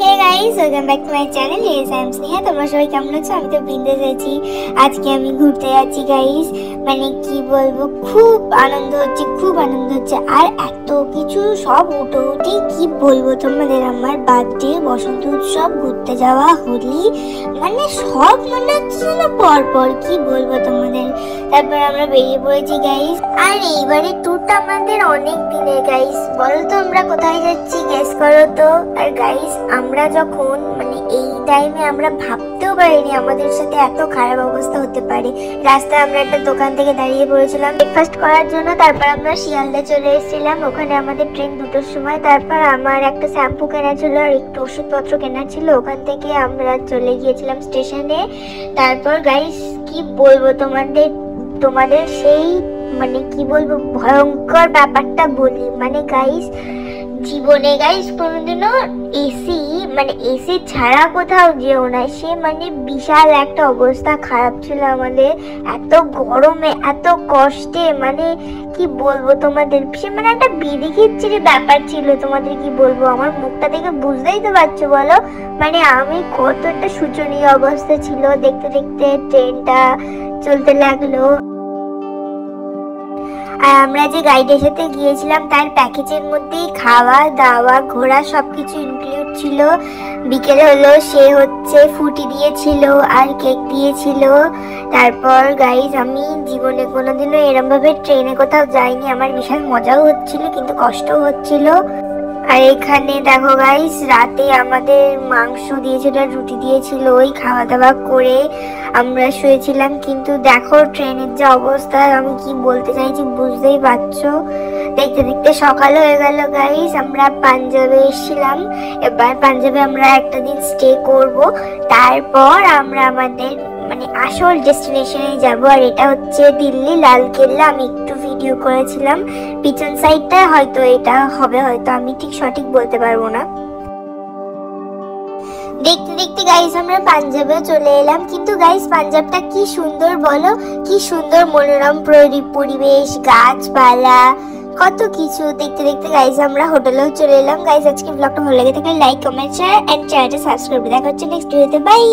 Hey guys, welcome back to my channel. Yes I am Sneha. তোমরা সবাই কেমন আছো? আমি তো বিন্দাস আছি। আজকে আমি ঘুরতে যাচ্ছি গাইস। মানে কি বলবো, খুব আনন্দ হচ্ছে আর এত কিছু সব উঠোউঠি কি বলবো তোমাদের। আমার বার্থডে, বসন্ত উৎসব, ঘুরতে যাওয়া, হোলি, মানে সব মনে হচ্ছে না পর কি বলবো তোমাদের। তারপর আমরা বেরিয়ে পড়েছি গাইস। আর এইবারে ট্যুরটা আমাদের অনেক দিনের গাইস। বলো তো আমরা কোথায় যাচ্ছি, গেস করো তো। আর গাইস আমরা যখন এই টাইমে আমরা ভাবতেও পারিনি আমাদের সাথে এত খারাপ অবস্থা হতে পারে। রাস্তায় আমরা একটা দোকান থেকে দাঁড়িয়ে পড়েছিলাম ব্রেকফাস্ট করার জন্য। তারপর আমরা শিয়ালদা চলে এসেছিলাম, ওখানে আমাদের ট্রেন 2টোর সময়। তারপর আমার একটা শ্যাম্পু কেনা ছিল আর একটু ওষুধপত্র কেনা ছিল, ওখান থেকে আমরা চলে গিয়েছিলাম স্টেশনে। তারপর গাইস কি বলবো তোমাদের সেই কি বলবো ভয়ঙ্কর ব্যাপারটা বলি। গাইস জীবনে গাইস কোনোদিনও এসি ছাড়া কোথাও যেও না। সে বিশাল একটা অবস্থা খারাপ ছিল আমাদের, এত গরমে এত কষ্টে। কি বলবো তোমাদের, সে একটা বিড়ি খিচ্ছিরি ব্যাপার ছিল। তোমাদের কি বলবো, আমার মুখটা দেখে বুঝতেই তো পারছো বলো। আমি কত একটা শোচনীয় অবস্থা ছিল। দেখতে দেখতে ট্রেনটা চলতে লাগলো। আর আমরা যে গাইডের সাথে গিয়েছিলাম তার প্যাকেজের মধ্যেই খাওয়া দাওয়া ঘোরা সবকিছু ইনক্লুড ছিল। বিকেলে হলো সে ফুটি দিয়েছিল আর কেক দিয়েছিল। তারপর গাইজ আমি জীবনে কোনোদিনও এরম ভাবে ট্রেনে কোথাও যাইনি। আমার বিশাল মজাও হচ্ছিল কিন্তু কষ্টও হচ্ছিল। আর এখানে দেখো গাইস, রাতে আমাদের মাংস দিয়েছিল, রুটি দিয়েছিল। ওই খাওয়া দাওয়া করে আমরা শুয়েছিলাম। কিন্তু দেখো ট্রেনের যে অবস্থা, আমি কি বলতে চাইছি বুঝতেই পারছো। দেখতে দেখতে সকাল হয়ে গেল গাইস। আমরা পাঞ্জাবে এসেছিলাম, এবার পাঞ্জাবে আমরা একটা দিন স্টে করব। তারপর আমরা আমাদের আসল ডেস্টিনেশনে যাব। আর এটা হচ্ছে দিল্লি লালকেল্লা। আমি একটু ভিডিও করেছিলাম পিছন সাইডটা, হয়তো এটা হবে, হয়তো আমি ঠিক সঠিক বলতে পারবো না। দেখতে দেখতে গাইস আমরা পাঞ্জাবে চলে এলাম। কিন্তু গাইস পাঞ্জাবটা কি সুন্দর বলো, কি সুন্দর মনোরম পরিবেশ, গাছপালা, কত কিছু। দেখতে দেখতে গাইস আমরা হোটেলেও চলে এলাম। গাইস আজকে ব্লগটা ভালো লেগে থাকলে লাইক কমেন্ট শেয়ার এন্ড চ্যানেলটা সাবস্ক্রাইব। দেখা হচ্ছে নেক্সট ভিডিওতে। বাই।